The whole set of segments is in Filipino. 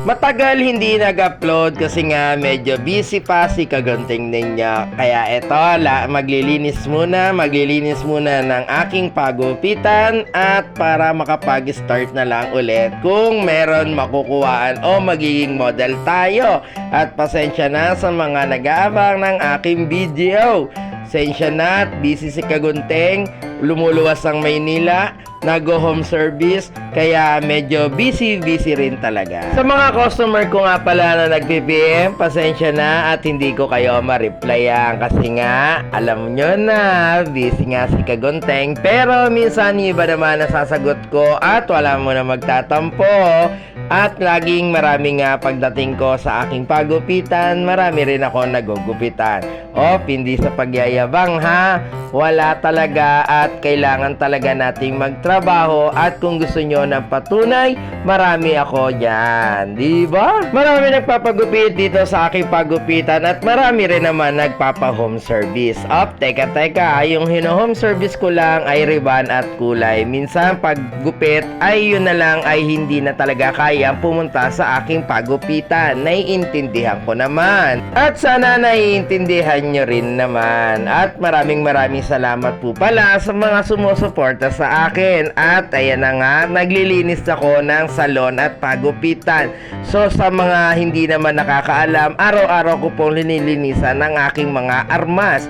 Matagal hindi nag-upload kasi nga medyo busy pa si Kagunting ninyo. Kaya eto, maglilinis muna ng aking pagupitan at para makapag-start na lang ulit kung meron makukuhaan o magiging model tayo. At pasensya na sa mga nag-aabang ng aking video. Pasensya na at busy si Kagunting, lumuluwas ang Maynila, nag-home service, kaya medyo busy rin talaga. Sa mga customer ko nga pala na nag-PM, pasensya na at hindi ko kayo ma-replyan kasi nga, alam nyo na, busy nga si Kagunting. Pero minsan iba naman nasasagot ko at wala mo na magtatampo. At laging marami nga pagdating ko sa aking pagupitan, marami rin ako nagugupitan. Hindi sa pagyayabang ha, wala talaga at kailangan talaga nating magtrabaho at kung gusto nyo ng patunay, marami ako dyan. Diba? Marami nagpapagupit dito sa aking pagupitan at marami rin naman nagpapa-home service. Teka, yung hino-home service ko lang ay ribbon at kulay. Minsan paggupit ay yun na lang ay hindi na talaga kaya pumunta sa aking pagupitan. Naiintindihan ko naman. At sana naiintindihan nyo rin naman. At maraming salamat po pala sa mga sumusuporta sa akin. At ayan na nga, naglilinis ako ng salon at pagupitan. So sa mga hindi naman nakakaalam, araw-araw ko pong linilinisan ng aking mga armas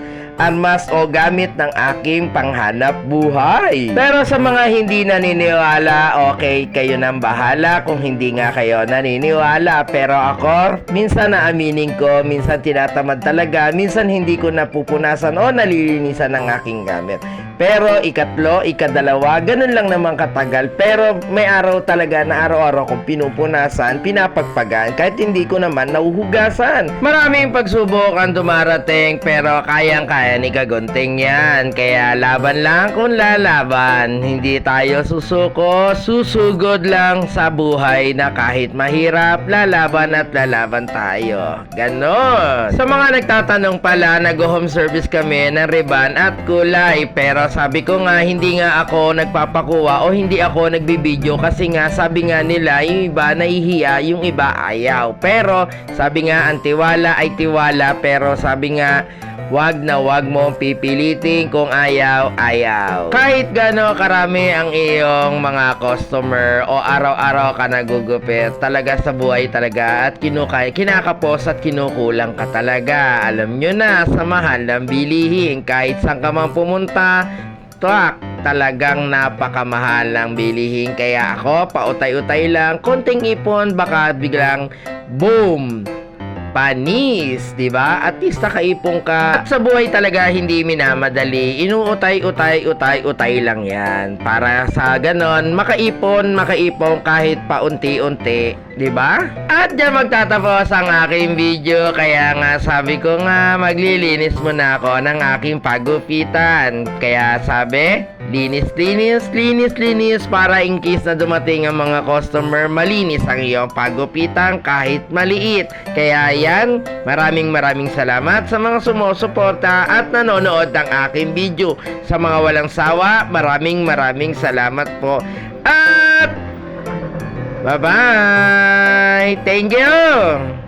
o gamit ng aking panghanap buhay. Pero sa mga hindi naniniwala, okay, kayo nang bahala kung hindi nga kayo naniniwala. Pero ako, minsan naaminin ko, minsan tinatamad talaga, minsan hindi ko napupunasan o nalilinisan ng aking gamit. Pero ikatlo, ikadalawa, ganun lang naman katagal. Pero may araw talaga na araw-araw kong pinupunasan, pinapagpagan, kahit hindi ko naman nauhugasan. Maraming pagsubok ang dumarating, pero kayang-kaya ni Kagunting yan. Kaya laban lang kung lalaban. Hindi tayo susuko, susugod lang sa buhay na kahit mahirap, lalaban at lalaban tayo. Ganon. Sa mga nagtatanong pala, nag-home service kami ng ribbon at kulay. Pero sabi ko nga, hindi nga ako nagpapakuha o hindi ako nagbibideo kasi nga sabi nga nila, yung iba nahihiya, yung iba ayaw. Pero sabi nga, ang tiwala ay tiwala, pero sabi nga, wag mo pipilitin kung ayaw. Kahit gano karami ang iyong mga customer o araw-araw ka nagugupit, talaga sa buhay talaga at kinakapos at kinukulang ka talaga. Alam nyo na, sa mahal ng bilihin, kahit saan ka man pumunta, talagang napakamahal ng bilihin. Kaya ako, pautay-utay lang, konting ipon, baka biglang boom, panis, diba? At least nakaipong ka. At sa buhay talaga hindi minamadali. Inuutay lang yan. Para sa ganon, makaipon kahit paunti-unti, diba? At dyan magtatapos ang aking video. Kaya nga sabi ko nga, maglilinis muna ako ng aking pagupitan. Kaya sabi, linis para in case na dumating ang mga customer, malinis ang iyong pagupitan kahit maliit. Kaya yan, maraming salamat sa mga sumusuporta at nanonood ng aking video. Sa mga walang sawa, maraming salamat po. At bye-bye! Thank you!